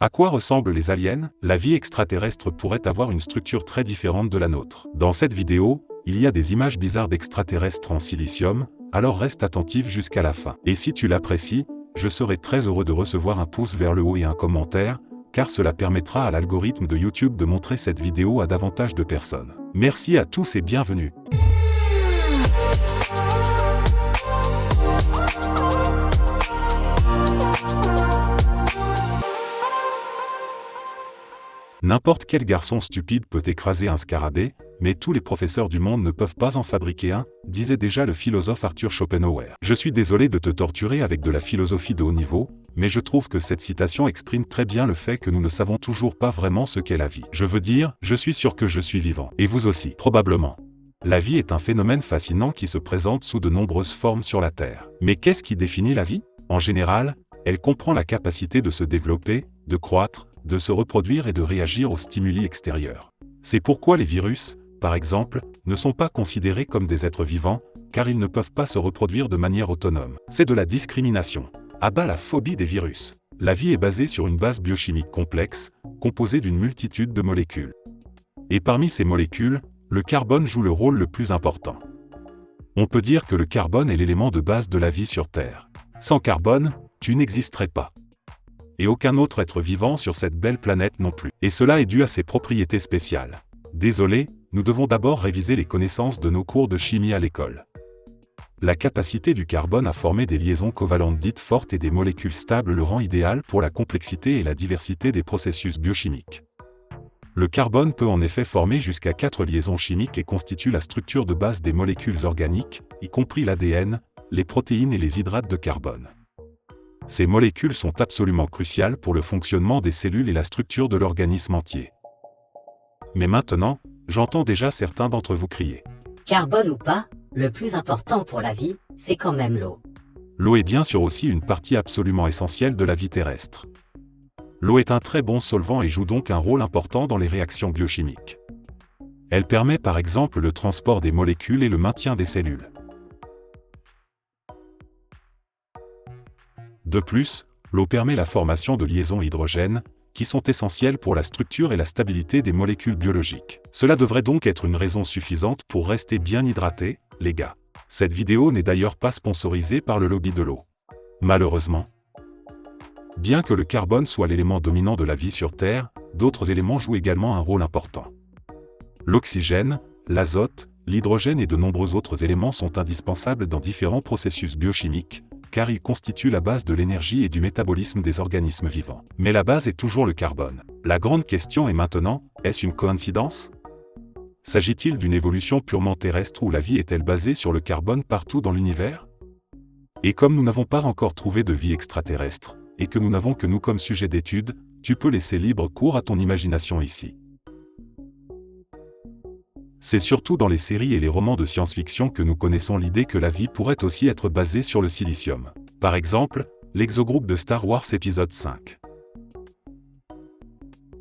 À quoi ressemblent les aliens? La vie extraterrestre pourrait avoir une structure très différente de la nôtre. Dans cette vidéo, il y a des images bizarres d'extraterrestres en silicium, alors reste attentif jusqu'à la fin. Et si tu l'apprécies, je serai très heureux de recevoir un pouce vers le haut et un commentaire, car cela permettra à l'algorithme de YouTube de montrer cette vidéo à davantage de personnes. Merci à tous et bienvenue. N'importe quel garçon stupide peut écraser un scarabée, mais tous les professeurs du monde ne peuvent pas en fabriquer un, disait déjà le philosophe Arthur Schopenhauer. Je suis désolé de te torturer avec de la philosophie de haut niveau, mais je trouve que cette citation exprime très bien le fait que nous ne savons toujours pas vraiment ce qu'est la vie. Je veux dire, je suis sûr que je suis vivant. Et vous aussi, probablement. La vie est un phénomène fascinant qui se présente sous de nombreuses formes sur la Terre. Mais qu'est-ce qui définit la vie? En général, elle comprend la capacité de se développer, de croître, de se reproduire et de réagir aux stimuli extérieurs. C'est pourquoi les virus, par exemple, ne sont pas considérés comme des êtres vivants, car ils ne peuvent pas se reproduire de manière autonome. C'est de la discrimination. À bas la phobie des virus. La vie est basée sur une base biochimique complexe, composée d'une multitude de molécules. Et parmi ces molécules, le carbone joue le rôle le plus important. On peut dire que le carbone est l'élément de base de la vie sur Terre. Sans carbone, tu n'existerais pas. Et aucun autre être vivant sur cette belle planète non plus. Et cela est dû à ses propriétés spéciales. Désolé, nous devons d'abord réviser les connaissances de nos cours de chimie à l'école. La capacité du carbone à former des liaisons covalentes dites fortes et des molécules stables le rend idéal pour la complexité et la diversité des processus biochimiques. Le carbone peut en effet former jusqu'à 4 liaisons chimiques et constitue la structure de base des molécules organiques, y compris l'ADN, les protéines et les hydrates de carbone. Ces molécules sont absolument cruciales pour le fonctionnement des cellules et la structure de l'organisme entier. Mais maintenant, j'entends déjà certains d'entre vous crier. Carbone ou pas, le plus important pour la vie, c'est quand même l'eau. L'eau est bien sûr aussi une partie absolument essentielle de la vie terrestre. L'eau est un très bon solvant et joue donc un rôle important dans les réactions biochimiques. Elle permet par exemple le transport des molécules et le maintien des cellules. De plus, l'eau permet la formation de liaisons hydrogènes, qui sont essentielles pour la structure et la stabilité des molécules biologiques. Cela devrait donc être une raison suffisante pour rester bien hydraté, les gars. Cette vidéo n'est d'ailleurs pas sponsorisée par le lobby de l'eau. Malheureusement. Bien que le carbone soit l'élément dominant de la vie sur Terre, d'autres éléments jouent également un rôle important. L'oxygène, l'azote, l'hydrogène et de nombreux autres éléments sont indispensables dans différents processus biochimiques, car ils constituent la base de l'énergie et du métabolisme des organismes vivants. Mais la base est toujours le carbone. La grande question est maintenant, est-ce une coïncidence? S'agit-il d'une évolution purement terrestre ou la vie est-elle basée sur le carbone partout dans l'univers? Et comme nous n'avons pas encore trouvé de vie extraterrestre, et que nous n'avons que nous comme sujet d'étude, tu peux laisser libre cours à ton imagination ici. C'est surtout dans les séries et les romans de science-fiction que nous connaissons l'idée que la vie pourrait aussi être basée sur le silicium. Par exemple, l'exogroupe de Star Wars épisode 5.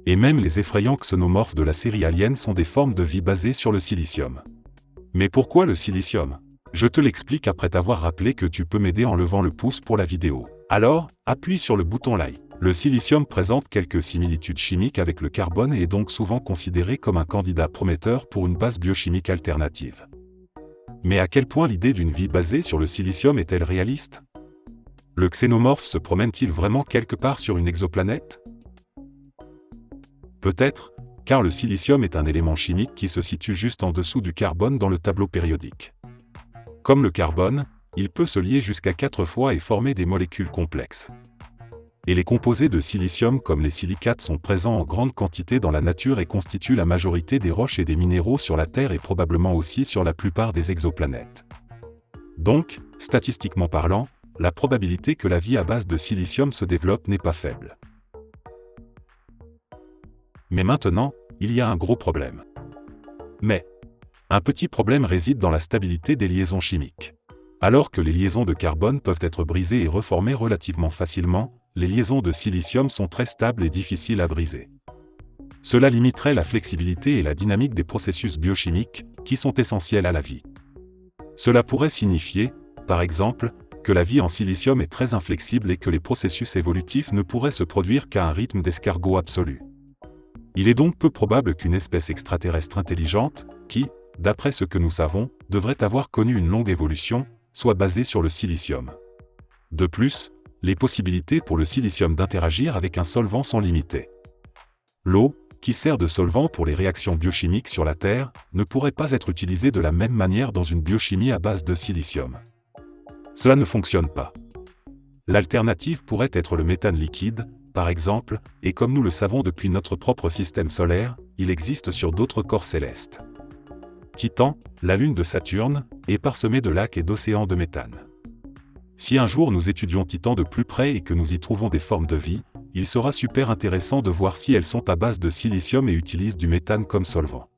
Et même les effrayants xénomorphes de la série Alien sont des formes de vie basées sur le silicium. Mais pourquoi le silicium? Je te l'explique après t'avoir rappelé que tu peux m'aider en levant le pouce pour la vidéo. Alors, appuie sur le bouton like. Le silicium présente quelques similitudes chimiques avec le carbone et est donc souvent considéré comme un candidat prometteur pour une base biochimique alternative. Mais à quel point l'idée d'une vie basée sur le silicium est-elle réaliste? Le xénomorphe se promène-t-il vraiment quelque part sur une exoplanète? Peut-être, car le silicium est un élément chimique qui se situe juste en dessous du carbone dans le tableau périodique. Comme le carbone, il peut se lier jusqu'à 4 fois et former des molécules complexes. Et les composés de silicium comme les silicates sont présents en grande quantité dans la nature et constituent la majorité des roches et des minéraux sur la Terre et probablement aussi sur la plupart des exoplanètes. Donc, statistiquement parlant, la probabilité que la vie à base de silicium se développe n'est pas faible. Mais maintenant, il y a un gros problème. Mais, un petit problème réside dans la stabilité des liaisons chimiques. Alors que les liaisons de carbone peuvent être brisées et reformées relativement facilement, les liaisons de silicium sont très stables et difficiles à briser. Cela limiterait la flexibilité et la dynamique des processus biochimiques, qui sont essentiels à la vie. Cela pourrait signifier, par exemple, que la vie en silicium est très inflexible et que les processus évolutifs ne pourraient se produire qu'à un rythme d'escargot absolu. Il est donc peu probable qu'une espèce extraterrestre intelligente, qui, d'après ce que nous savons, devrait avoir connu une longue évolution, soit basée sur le silicium. De plus, les possibilités pour le silicium d'interagir avec un solvant sont limitées. L'eau, qui sert de solvant pour les réactions biochimiques sur la Terre, ne pourrait pas être utilisée de la même manière dans une biochimie à base de silicium. Cela ne fonctionne pas. L'alternative pourrait être le méthane liquide, par exemple, et comme nous le savons depuis notre propre système solaire, il existe sur d'autres corps célestes. Titan, la lune de Saturne, est parsemée de lacs et d'océans de méthane. Si un jour nous étudions Titan de plus près et que nous y trouvons des formes de vie, il sera super intéressant de voir si elles sont à base de silicium et utilisent du méthane comme solvant.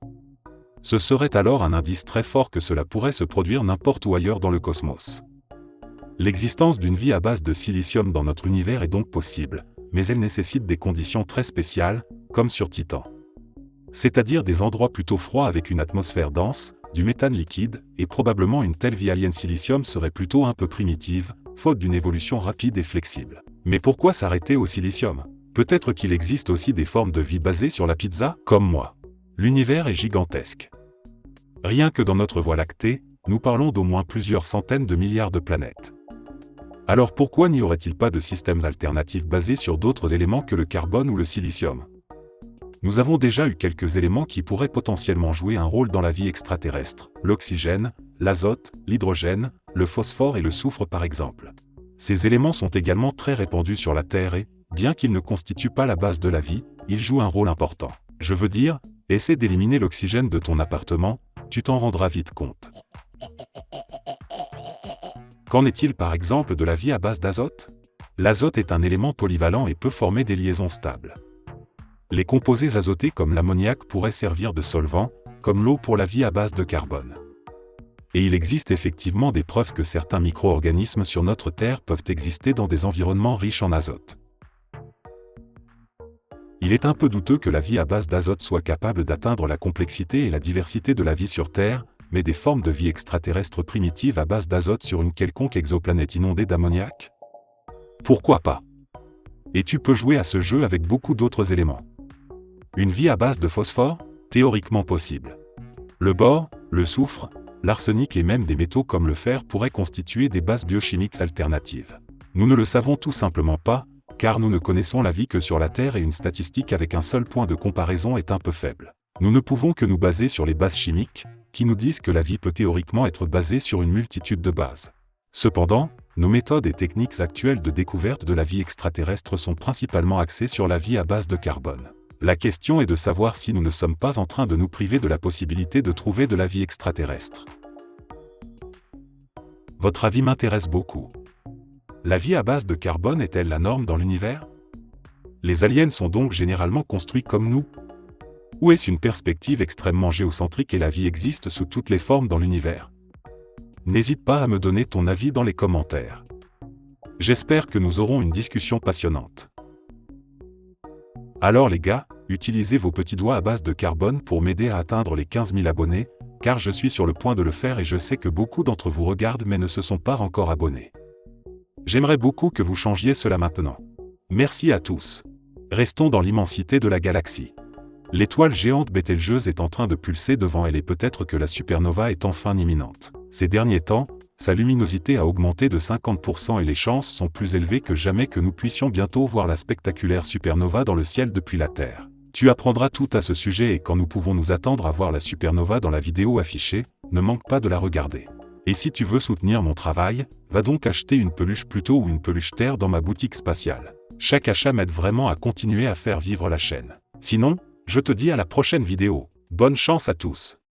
Ce serait alors un indice très fort que cela pourrait se produire n'importe où ailleurs dans le cosmos. L'existence d'une vie à base de silicium dans notre univers est donc possible, mais elle nécessite des conditions très spéciales, comme sur Titan. C'est-à-dire des endroits plutôt froids avec une atmosphère dense, du méthane liquide, et probablement une telle vie alien silicium serait plutôt un peu primitive, faute d'une évolution rapide et flexible. Mais pourquoi s'arrêter au silicium? Peut-être qu'il existe aussi des formes de vie basées sur la pizza, comme moi. L'univers est gigantesque. Rien que dans notre Voie lactée, nous parlons d'au moins plusieurs centaines de milliards de planètes. Alors pourquoi n'y aurait-il pas de systèmes alternatifs basés sur d'autres éléments que le carbone ou le silicium? Nous avons déjà eu quelques éléments qui pourraient potentiellement jouer un rôle dans la vie extraterrestre, l'oxygène, l'azote, l'hydrogène, le phosphore et le soufre par exemple. Ces éléments sont également très répandus sur la Terre et, bien qu'ils ne constituent pas la base de la vie, ils jouent un rôle important. Je veux dire, essaie d'éliminer l'oxygène de ton appartement, tu t'en rendras vite compte. Qu'en est-il par exemple de la vie à base d'azote? L'azote est un élément polyvalent et peut former des liaisons stables. Les composés azotés comme l'ammoniac pourraient servir de solvant, comme l'eau pour la vie à base de carbone. Et il existe effectivement des preuves que certains micro-organismes sur notre Terre peuvent exister dans des environnements riches en azote. Il est un peu douteux que la vie à base d'azote soit capable d'atteindre la complexité et la diversité de la vie sur Terre, mais des formes de vie extraterrestres primitives à base d'azote sur une quelconque exoplanète inondée d'ammoniac? Pourquoi pas? Et tu peux jouer à ce jeu avec beaucoup d'autres éléments. Une vie à base de phosphore? Théoriquement possible. Le bore, le soufre, l'arsenic et même des métaux comme le fer pourraient constituer des bases biochimiques alternatives. Nous ne le savons tout simplement pas, car nous ne connaissons la vie que sur la Terre et une statistique avec un seul point de comparaison est un peu faible. Nous ne pouvons que nous baser sur les bases chimiques, qui nous disent que la vie peut théoriquement être basée sur une multitude de bases. Cependant, nos méthodes et techniques actuelles de découverte de la vie extraterrestre sont principalement axées sur la vie à base de carbone. La question est de savoir si nous ne sommes pas en train de nous priver de la possibilité de trouver de la vie extraterrestre. Votre avis m'intéresse beaucoup. La vie à base de carbone est-elle la norme dans l'univers? Les aliens sont donc généralement construits comme nous? Ou est-ce une perspective extrêmement géocentrique et la vie existe sous toutes les formes dans l'univers? N'hésite pas à me donner ton avis dans les commentaires. J'espère que nous aurons une discussion passionnante. Alors les gars, utilisez vos petits doigts à base de carbone pour m'aider à atteindre les 15 000 abonnés, car je suis sur le point de le faire et je sais que beaucoup d'entre vous regardent mais ne se sont pas encore abonnés. J'aimerais beaucoup que vous changiez cela maintenant. Merci à tous. Restons dans l'immensité de la galaxie. L'étoile géante Bételgeuse est en train de pulser devant elle et peut-être que la supernova est enfin imminente. Ces derniers temps, sa luminosité a augmenté de 50% et les chances sont plus élevées que jamais que nous puissions bientôt voir la spectaculaire supernova dans le ciel depuis la Terre. Tu apprendras tout à ce sujet et quand nous pouvons nous attendre à voir la supernova dans la vidéo affichée, ne manque pas de la regarder. Et si tu veux soutenir mon travail, va donc acheter une peluche Pluto ou une peluche Terre dans ma boutique spatiale. Chaque achat m'aide vraiment à continuer à faire vivre la chaîne. Sinon, je te dis à la prochaine vidéo. Bonne chance à tous.